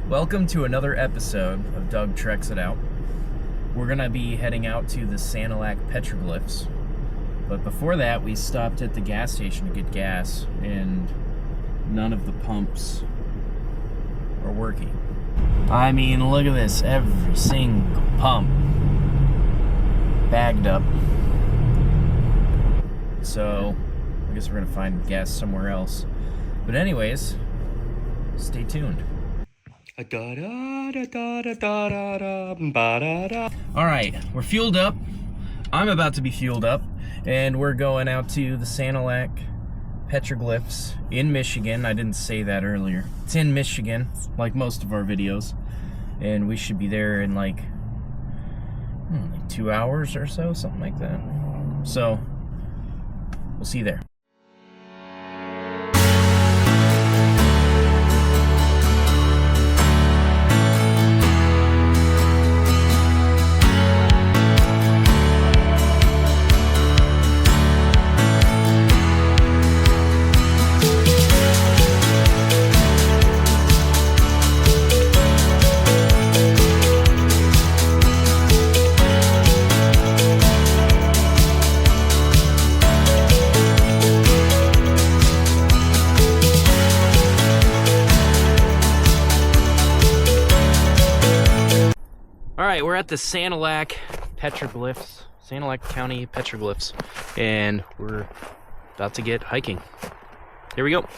Welcome to another episode of Doug Treks It Out. We're going to be heading out to the Sanilac Petroglyphs. But before that, we stopped at the gas station to get gas, and none of the pumps are working. I mean, look at this. Every single pump bagged up. So, I guess we're going to find gas somewhere else. But anyways, stay tuned. Alright, we're fueled up. I'm about to be fueled up. And we're going out to the Sanilac Petroglyphs in Michigan. I didn't say that earlier. It's in Michigan, like most of our videos. And we should be there in like 2 hours or so, something like that. So, we'll see you there. Alright, we're at the Sanilac Petroglyphs, Sanilac County Petroglyphs, and we're about to get hiking. Here we go.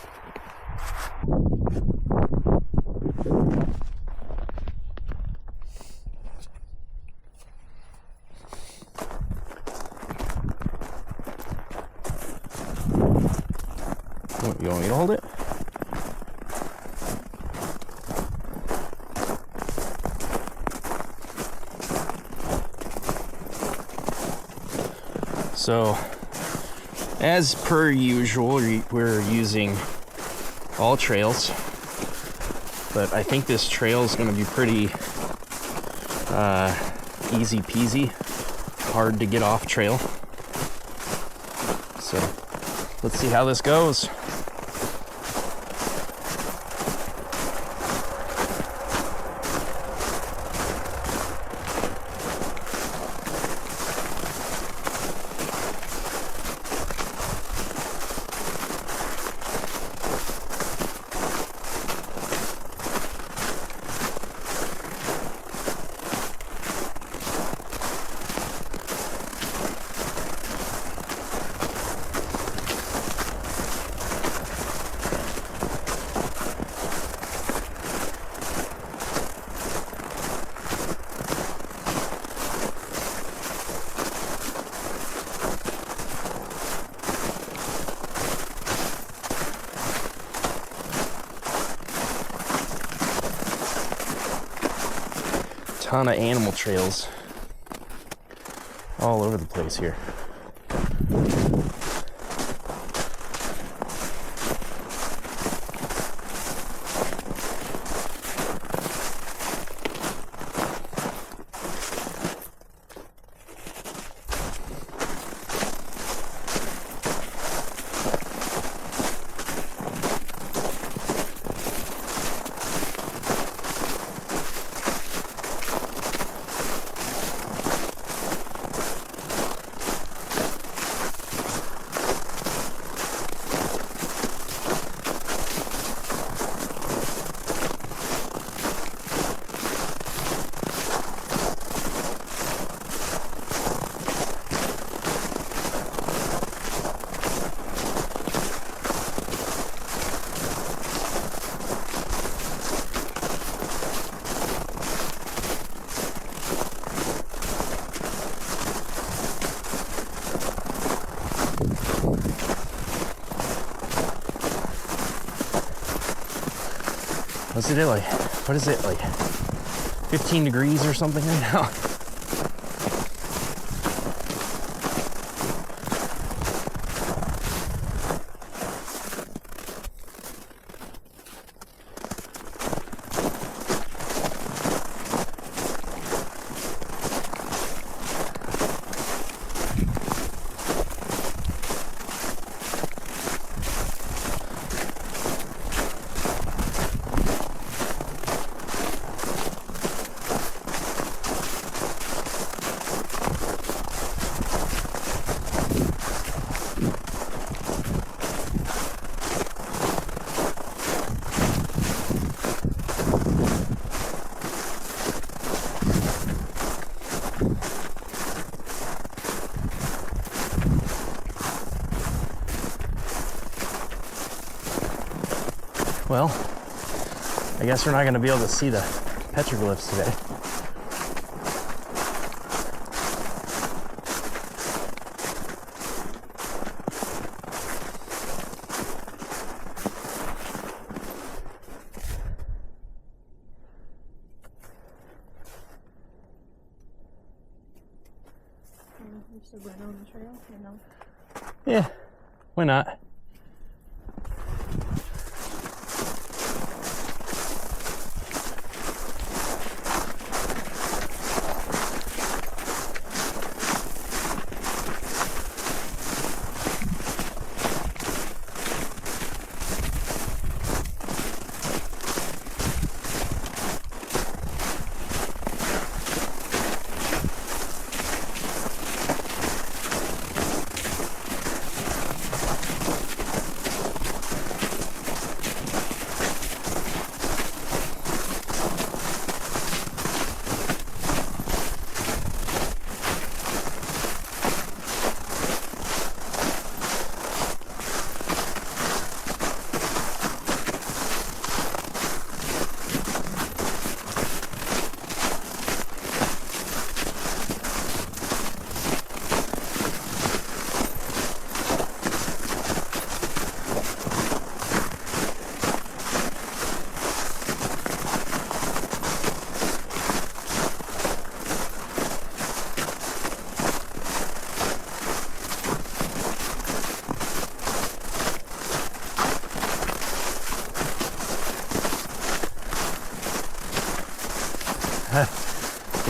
You want me to hold it? So, as per usual, we're using all trails, but I think this trail is going to be pretty easy peasy, hard to get off trail. So, let's see how this goes. Ton of animal trails all over the place here. What's it like? What is it like? 15 degrees or something right now? Well, I guess we're not going to be able to see the petroglyphs today. Should run on the trail, you know? Yeah, why not?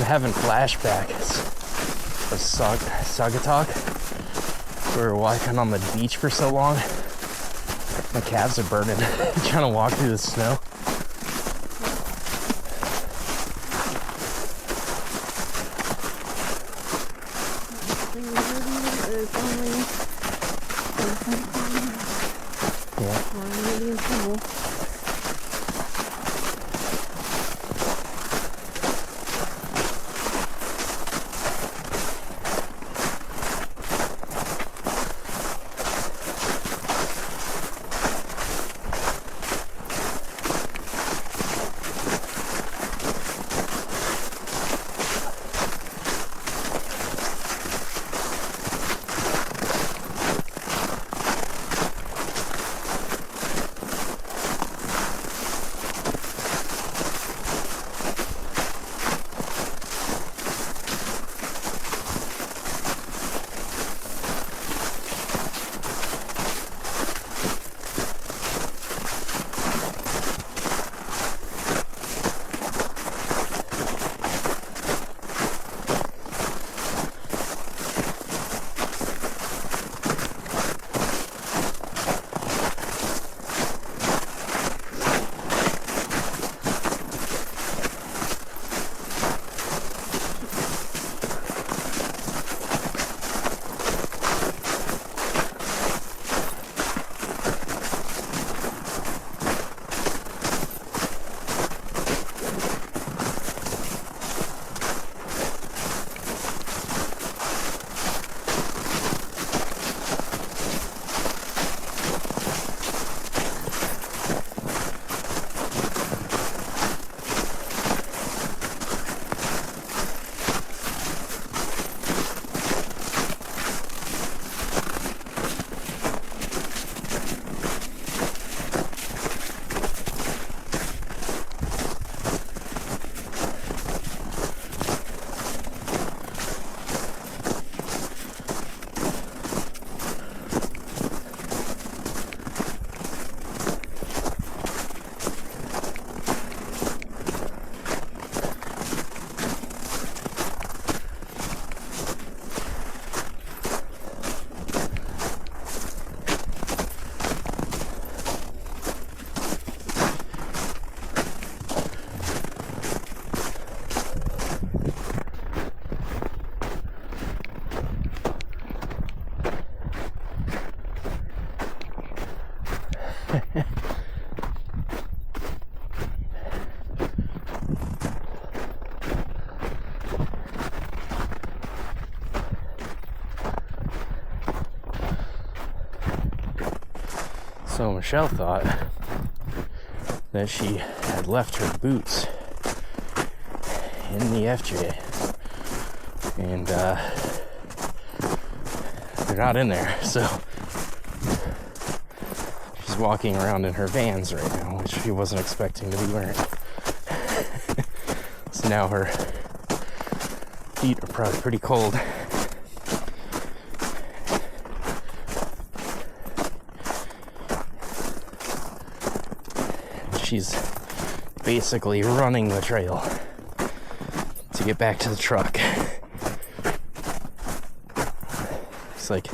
I'm having flashbacks of Saugatuck. We were walking on the beach for so long. My calves are burning trying to walk through the snow. So Michelle thought that she had left her boots in the FJ, and they're not in there, so she's walking around in her Vans right now, which she wasn't expecting to be wearing. So now her feet are probably pretty cold. She's basically running the trail to get back to the truck. It's like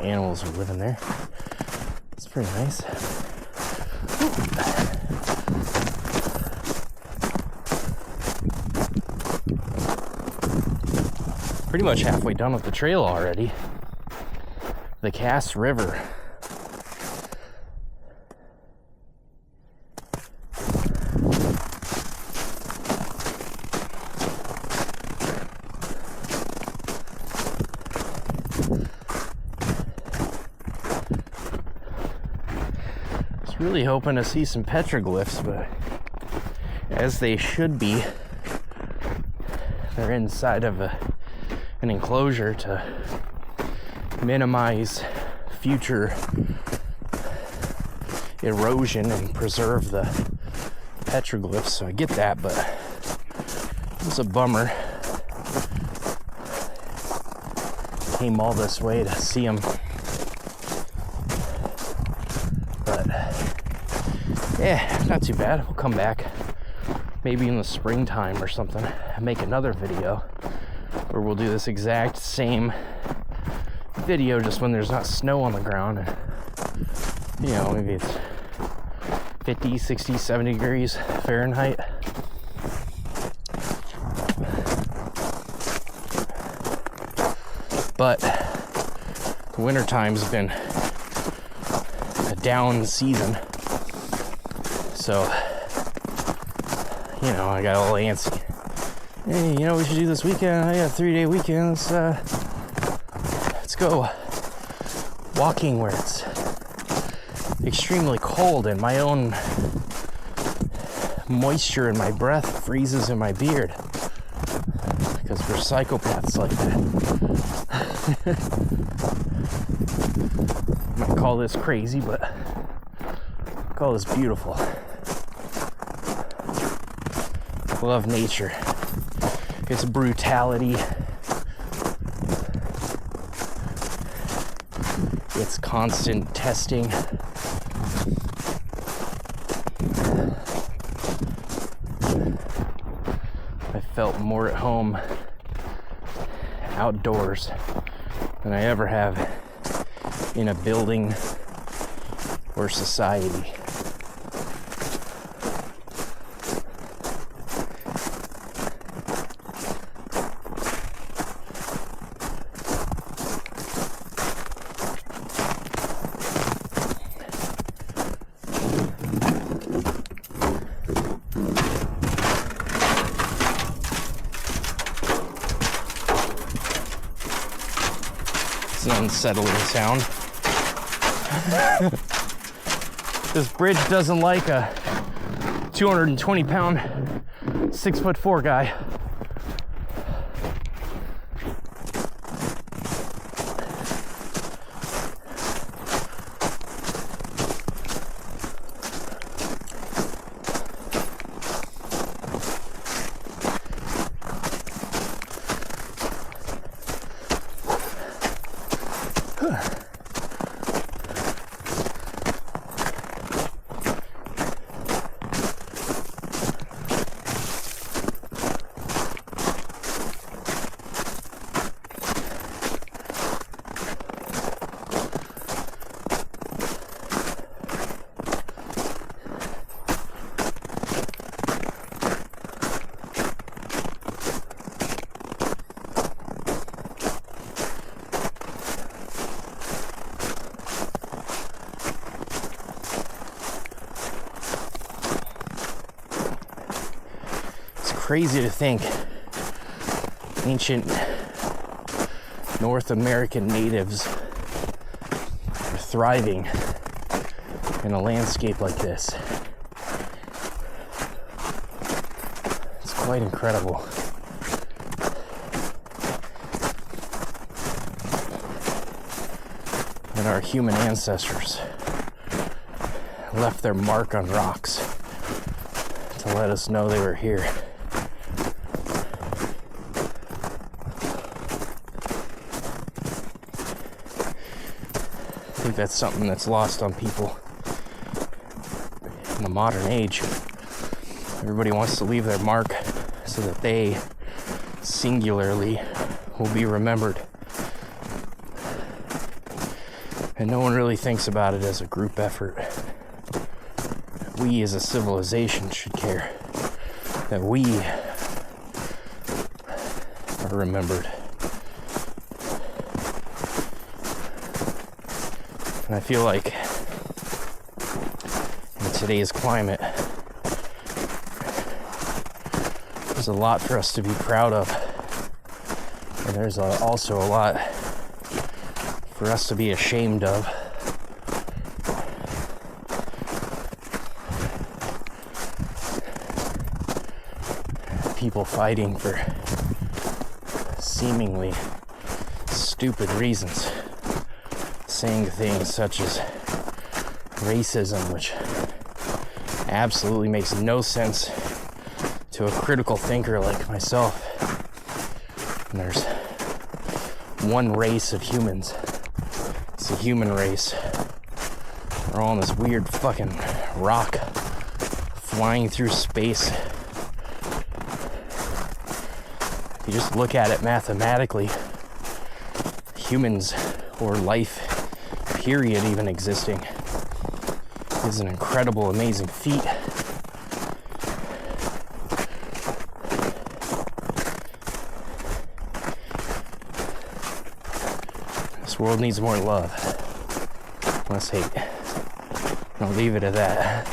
animals are living there. It's pretty nice. Pretty much halfway done with the trail already. The Cass River. Really hoping to see some petroglyphs, but as they should be, they're inside of an enclosure to minimize future erosion and preserve the petroglyphs. So I get that, but it's a bummer. Came all this way to see them. Yeah, not too bad. We'll come back maybe in the springtime or something and make another video where we'll do this exact same video just when there's not snow on the ground. And, you know, maybe it's 50, 60, 70 degrees Fahrenheit. But the winter time's been a down season. So, you know, I got all antsy. Hey, you know what we should do this weekend? I got a 3-day weekend. Let's go walking where it's extremely cold and my own moisture in my breath freezes in my beard. Because we're psychopaths like that. Might call this crazy, but I call this beautiful. Love nature, its brutality, its constant testing. I felt more at home outdoors than I ever have in a building or society. It's an unsettling sound. This bridge doesn't like a 220-pound, 6'4" guy. Crazy to think ancient North American natives are thriving in a landscape like this. It's quite incredible. And our human ancestors left their mark on rocks to let us know they were here. I think that's something that's lost on people in the modern age. Everybody wants to leave their mark so that they singularly will be remembered. And no one really thinks about it as a group effort. We as a civilization should care that we are remembered. And I feel like in today's climate, there's a lot for us to be proud of. And there's also a lot for us to be ashamed of. People fighting for seemingly stupid reasons, saying things such as racism, which absolutely makes no sense to a critical thinker like myself. And there's one race of humans. It's the human race. We're all on this weird fucking rock flying through space. If you just look at it mathematically, humans, or life, period, even existing, is an incredible, amazing feat. This world needs more love, less hate. I'll leave it at that.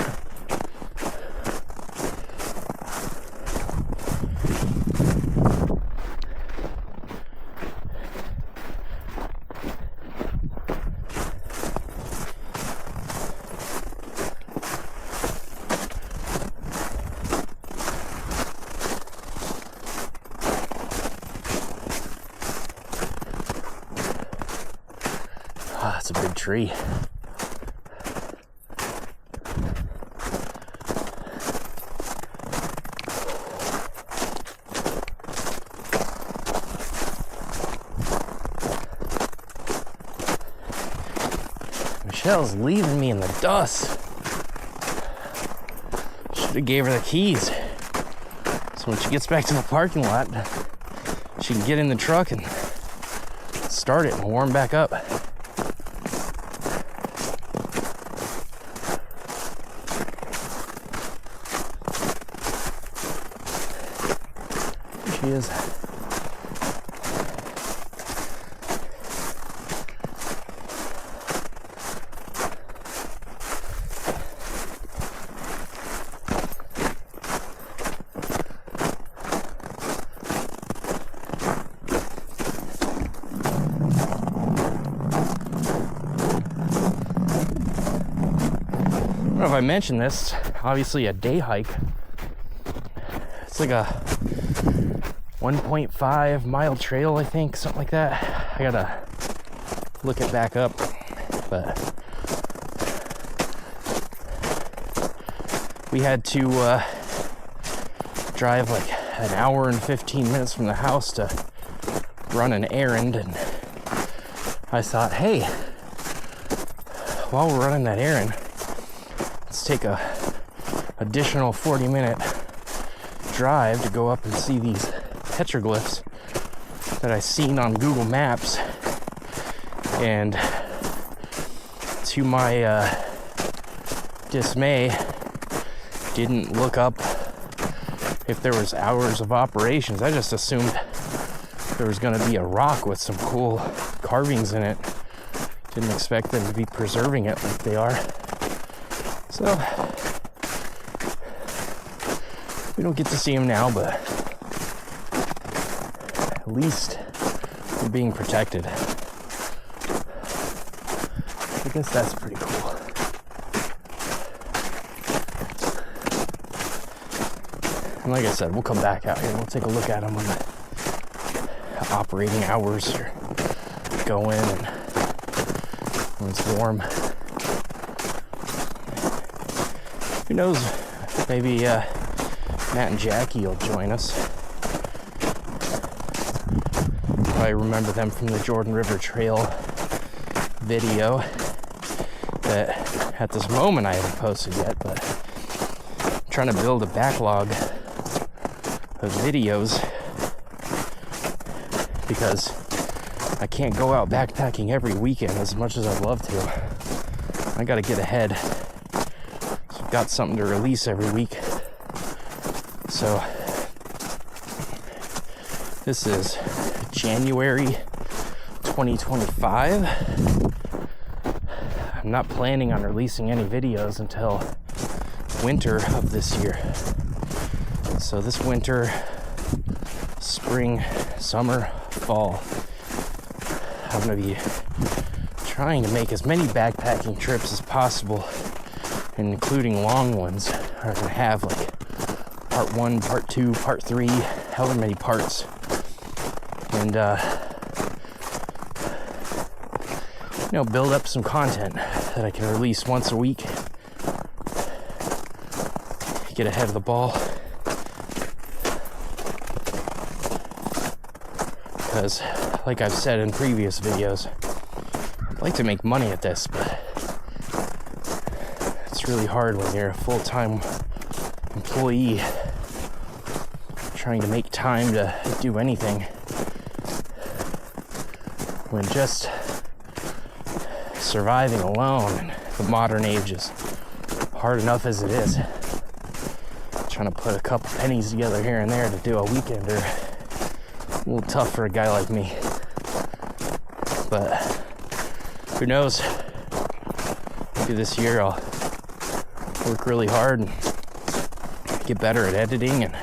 That's a big tree. Michelle's leaving me in the dust. Should have gave her the keys, so when she gets back to the parking lot, she can get in the truck and start it and warm back up. She is. I don't know if I mentioned this, obviously a day hike. It's like a 1.5 mile trail, I think, something like that. I gotta look it back up, but we had to drive like an hour and 15 minutes from the house to run an errand, and I thought, hey, while we're running that errand, let's take a additional 40-minute drive to go up and see these petroglyphs that I seen on Google Maps. And to my dismay, didn't look up if there was hours of operations. I just assumed there was going to be a rock with some cool carvings in it. Didn't expect them to be preserving it like they are. So we don't get to see them now, but at least we're being protected. I guess that's pretty cool. And like I said, we'll come back out here and we'll take a look at them when the operating hours are go in and when it's warm. Who knows, maybe Matt and Jackie will join us. I remember them from the Jordan River Trail video that at this moment I haven't posted yet, but I'm trying to build a backlog of videos because I can't go out backpacking every weekend as much as I'd love to. I gotta get ahead. So I've got something to release every week. So this is January 2025. I'm not planning on releasing any videos until winter of this year. So this winter, spring, summer, fall, I'm going to be trying to make as many backpacking trips as possible, including long ones. I'm going to have like part 1, part 2, part 3, however many parts. And, build up some content that I can release once a week. Get ahead of the ball. Because, like I've said in previous videos, I'd like to make money at this, but it's really hard when you're a full-time employee trying to make time to do anything when just surviving alone in the modern age is hard enough as it is. Trying to put a couple pennies together here and there to do a weekender, a little tough for a guy like me. But who knows? Maybe this year I'll work really hard and get better at editing and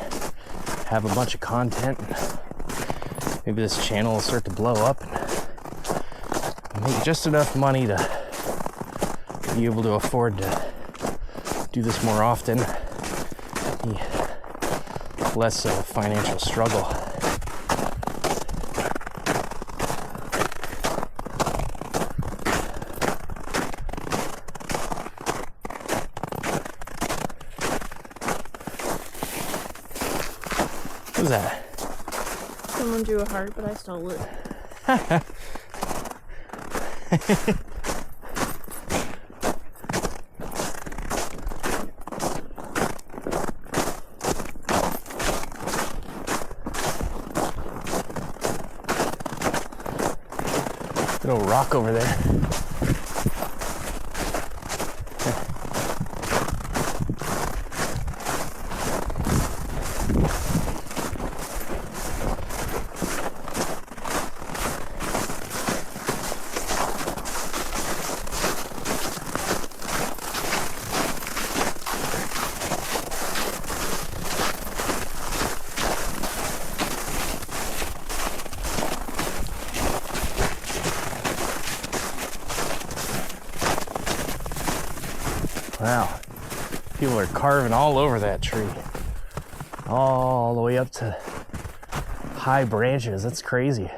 have a bunch of content. Maybe this channel will start to blow up and make just enough money to be able to afford to do this more often. Be less of a financial struggle. What was that? Someone drew a heart, but I stole it. Little rock over there. Wow, people are carving all over that tree, all the way up to high branches. That's crazy.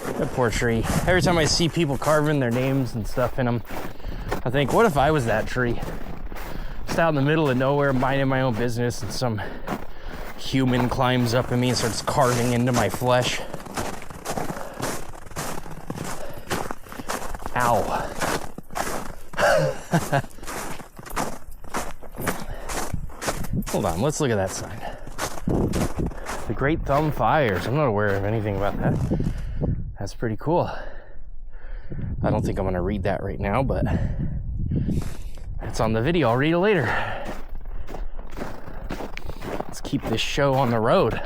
That poor tree. Every time I see people carving their names and stuff in them, I think, what if I was that tree? Just out in the middle of nowhere, minding my own business, and some human climbs up at me and starts carving into my flesh. Ow. Hold on, let's look at that sign. The Great Thumb Fires. I'm not aware of anything about that. That's pretty cool. I don't think I'm gonna read that right now, but it's on the video. I'll read it later. Let's keep this show on the road.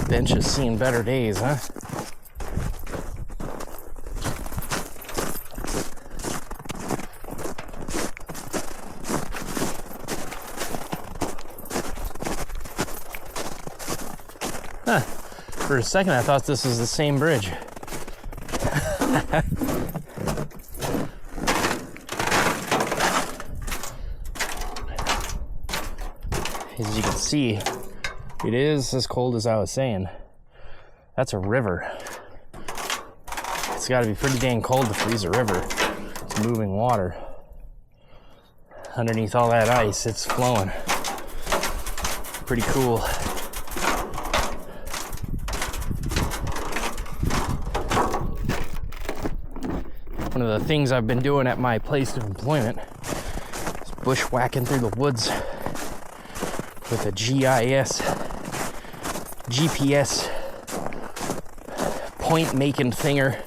Bench has seen better days, huh? Huh. For a second, I thought this was the same bridge. As you can see, it is as cold as I was saying. That's a river. It's got to be pretty dang cold to freeze a river. It's moving water. Underneath all that ice, it's flowing. Pretty cool. One of the things I've been doing at my place of employment is bushwhacking through the woods with a GPS point making thinger.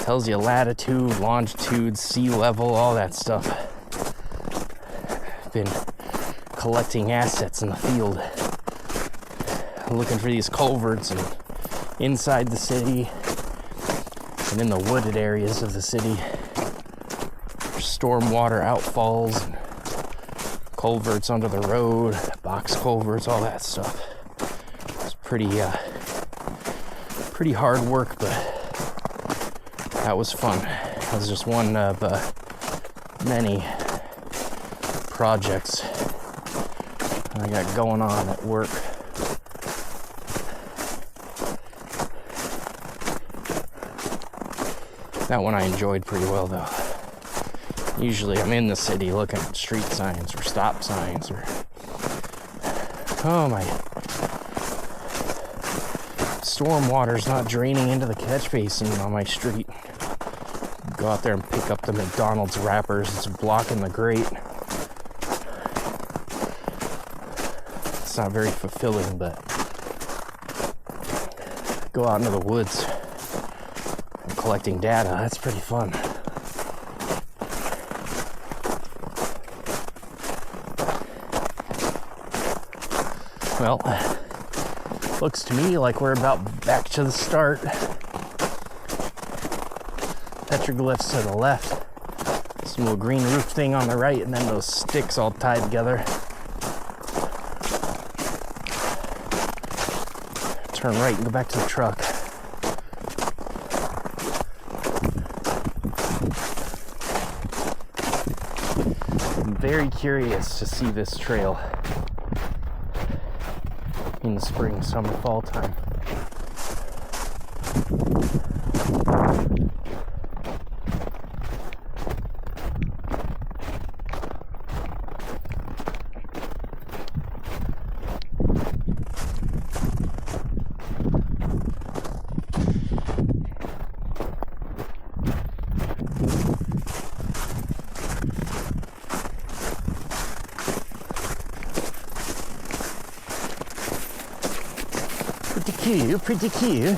Tells you latitude, longitude, sea level, all that stuff. Been collecting assets in the field, looking for these culverts and inside the city and in the wooded areas of the city, stormwater outfalls, and culverts under the road, box culverts, all that stuff. It's pretty hard work, but that was fun. It was just one of many projects I got going on at work. That one I enjoyed pretty well, though. Usually I'm in the city looking at street signs or stop signs or... Oh my... Stormwater's not draining into the catch basin on my street. Go out there and pick up the McDonald's wrappers. It's blocking the grate. It's not very fulfilling, but... Go out into the woods and collecting data. That's pretty fun. Well, looks to me like we're about back to the start. Petroglyphs to the left. Some little green roof thing on the right, and then those sticks all tied together. Turn right and go back to the truck. I'm very curious to see this trail in the spring, summer, fall time. Pretty cute.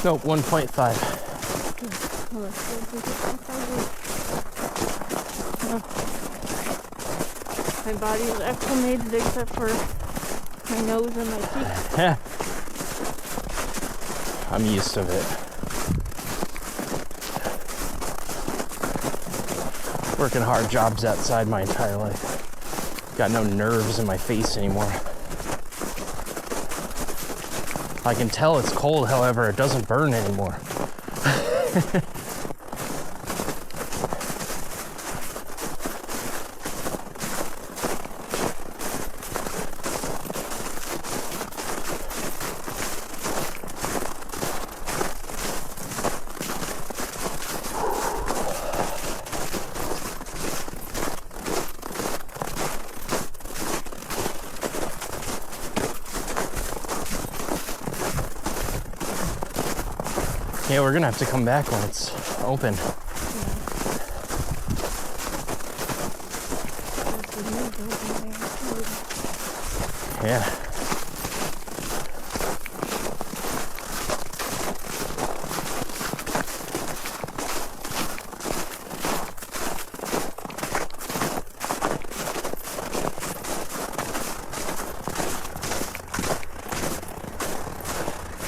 Nope, 1.5. My body is acclimated except for my nose and my cheeks. I'm used to it. Working hard jobs outside my entire life. Got no nerves in my face anymore. I can tell it's cold, however, it doesn't burn anymore. Yeah, we're gonna have to come back when it's open. Yeah.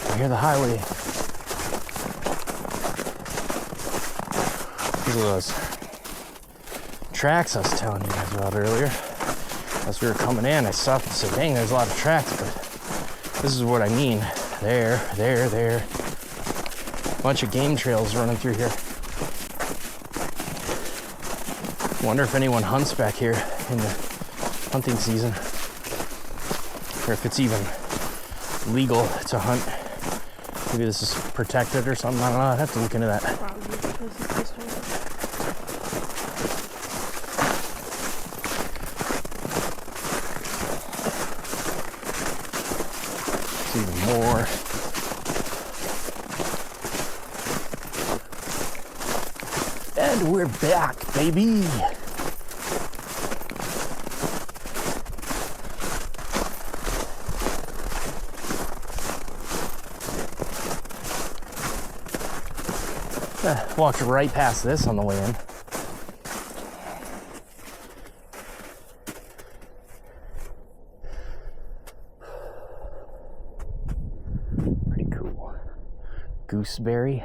I hear the highway. Look at those tracks I was telling you guys about earlier. As we were coming in, I stopped and said, dang, there's a lot of tracks, but this is what I mean. There. Bunch of game trails running through here. Wonder if anyone hunts back here in the hunting season, or if it's even legal to hunt. Maybe this is protected or something. I don't know. I'd have to look into that. It's even more. And we're back, baby. Walked right past this on the way in. Pretty cool. Gooseberry.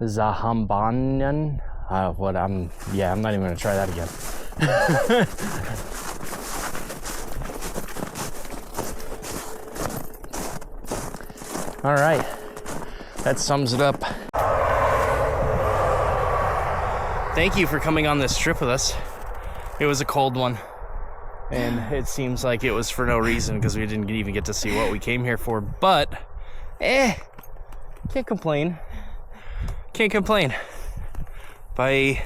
Zahambanan. I'm not even gonna try that again. All right, that sums it up. Thank you for coming on this trip with us. It was a cold one, and it seems like it was for no reason because we didn't even get to see what we came here for, but can't complain. Bye.